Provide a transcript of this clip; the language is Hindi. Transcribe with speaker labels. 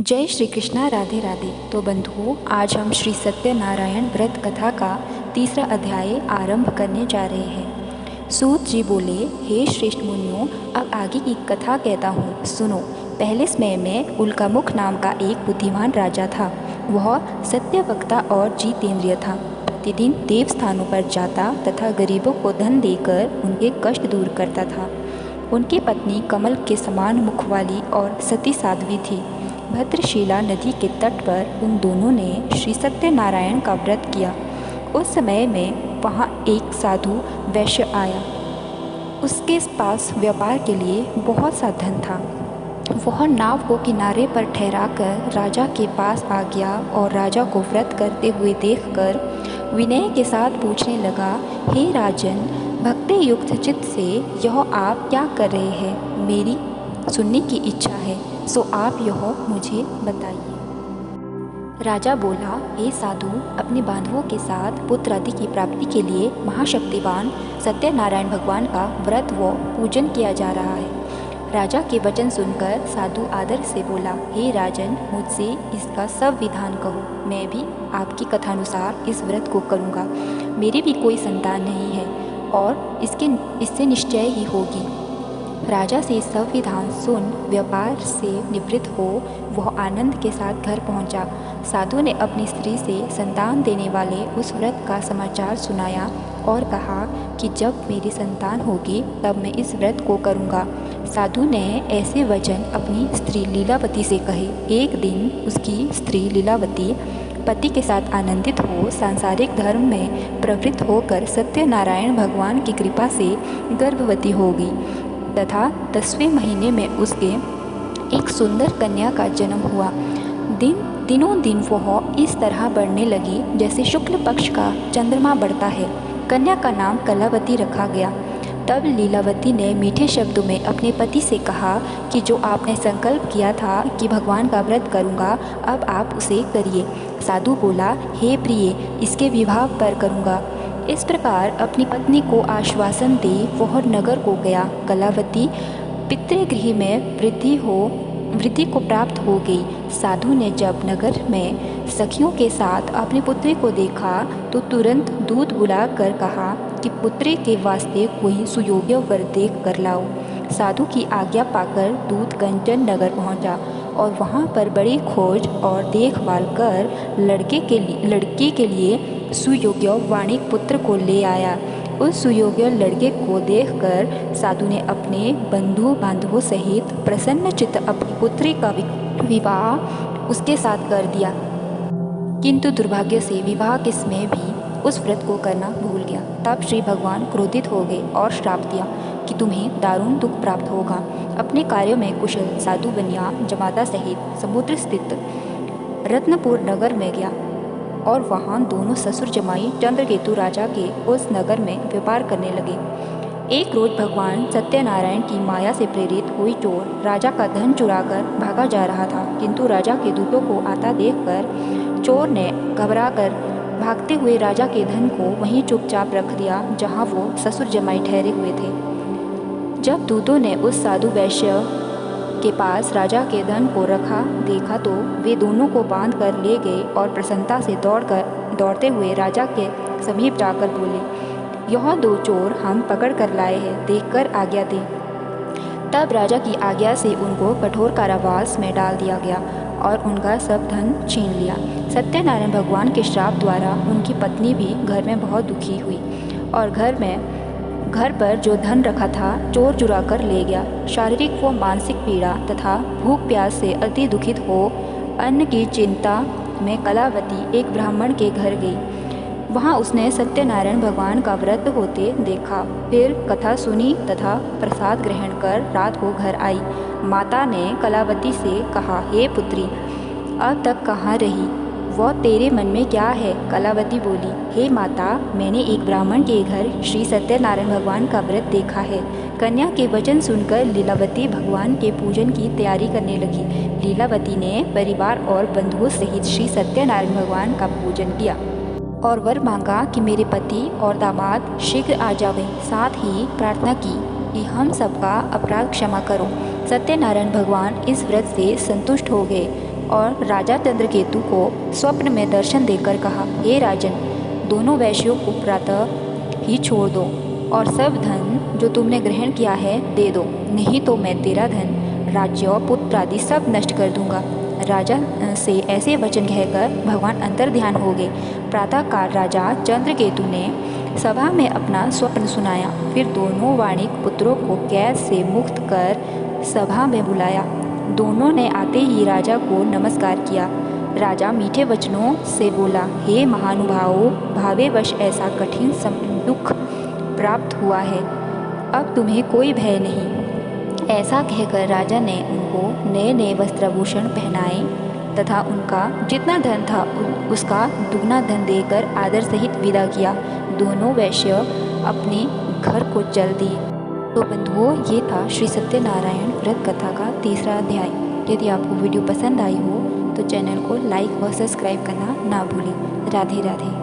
Speaker 1: जय श्री कृष्णा। राधे राधे। तो बंधुओं, आज हम श्री सत्यनारायण व्रत कथा का तीसरा अध्याय आरंभ करने जा रहे हैं। सूत जी बोले, हे श्रेष्ठ मुनियों, अब आगे की कथा कहता हूँ, सुनो। पहले समय में उल्कामुख नाम का एक बुद्धिमान राजा था। वह सत्यवक्ता और जितेंद्रिय था। प्रतिदिन देव स्थानों पर जाता तथा गरीबों को धन देकर उनके कष्ट दूर करता था। उनकी पत्नी कमल के समान मुख वाली और सती साध्वी थी। भद्रशिला नदी के तट पर उन दोनों ने श्री सत्यनारायण का व्रत किया। उस समय में वहाँ एक साधु वैश्य आया। उसके पास व्यापार के लिए बहुत सा धन था। वह नाव को किनारे पर ठहराकर राजा के पास आ गया और राजा को व्रत करते हुए देखकर विनय के साथ पूछने लगा, हे राजन, भक्ति युक्त चित्त से यह आप क्या कर रहे हैं? मेरी सुनने की इच्छा है, सो आप यह मुझे बताइए। राजा बोला, हे साधु, अपने बांधवों के साथ पुत्र आदि की प्राप्ति के लिए महाशक्तिवान सत्यनारायण भगवान का व्रत व पूजन किया जा रहा है। राजा के वचन सुनकर साधु आदर से बोला, हे राजन, मुझसे इसका सब विधान कहो। मैं भी आपकी कथानुसार इस व्रत को करूँगा। मेरी भी कोई संतान नहीं है और इससे निश्चय ही होगी। राजा से सब विधान सुन व्यापार से निवृत्त हो वह आनंद के साथ घर पहुंचा। साधु ने अपनी स्त्री से संतान देने वाले उस व्रत का समाचार सुनाया और कहा कि जब मेरी संतान होगी तब मैं इस व्रत को करूंगा। साधु ने ऐसे वचन अपनी स्त्री लीलावती से कहे। एक दिन उसकी स्त्री लीलावती पति के साथ आनंदित हो सांसारिक धर्म में प्रवृत्त होकर सत्यनारायण भगवान की कृपा से गर्भवती हो गई तथा 10वें महीने में उसके एक सुंदर कन्या का जन्म हुआ। दिनों दिन वह इस तरह बढ़ने लगी जैसे शुक्ल पक्ष का चंद्रमा बढ़ता है। कन्या का नाम कलावती रखा गया। तब लीलावती ने मीठे शब्दों में अपने पति से कहा कि जो आपने संकल्प किया था कि भगवान का व्रत करूँगा, अब आप उसे करिए। साधु बोला, हे प्रिय, इसके विवाह पर करूँगा। इस प्रकार अपनी पत्नी को आश्वासन दे वह नगर को गया। कलावती पितृगृह में वृद्धि को प्राप्त हो गई। साधु ने जब नगर में सखियों के साथ अपनी पुत्री को देखा तो तुरंत दूत बुलाकर कहा कि पुत्री के वास्ते कोई सुयोग्य वर देख कर लाओ। साधु की आज्ञा पाकर दूत कंचन नगर पहुंचा और वहां पर बड़ी खोज और देखभाल कर लड़के के लिए सुयोग्य वाणिक पुत्र को ले आया। उस सुयोग्य लड़के को देखकर साधु ने अपने बंधु बांधवों सहित प्रसन्न चित्त अपनी पुत्री का विवाह उसके साथ कर दिया। किंतु दुर्भाग्य से विवाह के समय भी उस व्रत को करना भूल गया। तब श्री भगवान क्रोधित हो गए और श्राप दिया कि तुम्हें दारुण दुख प्राप्त होगा। अपने कार्यों में कुशल साधु बनिया जमाता सहित समुद्र स्थित रत्नपुर नगर में गया और वहाँ दोनों ससुर जमाई चंद्रकेतु राजा के उस नगर में व्यापार करने लगे। एक रोज भगवान सत्यनारायण की माया से प्रेरित कोई चोर राजा का धन चुराकर भागा जा रहा था, किंतु राजा के दूतों को आता देखकर चोर ने घबराकर भागते हुए राजा के धन को वहीं चुपचाप रख दिया जहाँ वो ससुर जमाई ठहरे हुए थे। जब दूतों ने उस साधु वैश्य के पास राजा के धन को रखा देखा तो वे दोनों को बांध कर ले गए और प्रसन्नता से दौड़ते हुए राजा के समीप जाकर बोले, यह दो चोर हम पकड़ कर लाए हैं, देखकर आज्ञा दें। तब राजा की आज्ञा से उनको कठोर कारावास में डाल दिया गया और उनका सब धन छीन लिया। सत्यनारायण भगवान के श्राप द्वारा उनकी पत्नी भी घर में बहुत दुखी हुई और घर पर जो धन रखा था चोर चुरा कर ले गया। शारीरिक व मानसिक पीड़ा तथा भूख प्यास से अति दुखित हो अन्न की चिंता में कलावती एक ब्राह्मण के घर गई। वहाँ उसने सत्यनारायण भगवान का व्रत होते देखा। फिर कथा सुनी तथा प्रसाद ग्रहण कर रात को घर आई। माता ने कलावती से कहा, हे पुत्री, अब तक कहाँ रही? वह तेरे मन में क्या है? कलावती बोली, हे माता, मैंने एक ब्राह्मण के घर श्री सत्यनारायण भगवान का व्रत देखा है। कन्या के वचन सुनकर लीलावती भगवान के पूजन की तैयारी करने लगी। लीलावती ने परिवार और बंधुओं सहित श्री सत्यनारायण भगवान का पूजन किया और वर मांगा कि मेरे पति और दामाद शीघ्र आ जावें। साथ ही प्रार्थना की कि हम सबका अपराध क्षमा करो। सत्यनारायण भगवान इस व्रत से संतुष्ट हो गए। और राजा चंद्रकेतु को स्वप्न में दर्शन देकर कहा, हे राजन, दोनों वैश्यों को प्रातः ही छोड़ दो और सब धन जो तुमने ग्रहण किया है दे दो, नहीं तो मैं तेरा धन, राज्य, पुत्र आदि सब नष्ट कर दूंगा। राजा से ऐसे वचन कहकर भगवान अंतर्ध्यान हो गए। प्रातःकाल राजा चंद्रकेतु ने सभा में अपना स्वप्न सुनाया। फिर दोनों वाणिक पुत्रों को कैद से मुक्त कर सभा में बुलाया। दोनों ने आते ही राजा को नमस्कार किया। राजा मीठे वचनों से बोला, हे महानुभावों, भावेवश ऐसा कठिन दुख प्राप्त हुआ है, अब तुम्हें कोई भय नहीं। ऐसा कहकर राजा ने उनको नए नए वस्त्राभूषण पहनाए तथा उनका जितना धन था उसका दुगना धन देकर आदर सहित विदा किया। दोनों वैश्य अपने घर को चल दिए। तो बंधुओं, ये था श्री सत्यनारायण व्रत कथा का तीसरा अध्याय। यदि आपको वीडियो पसंद आई हो तो चैनल को लाइक व सब्सक्राइब करना ना भूलें। राधे राधे।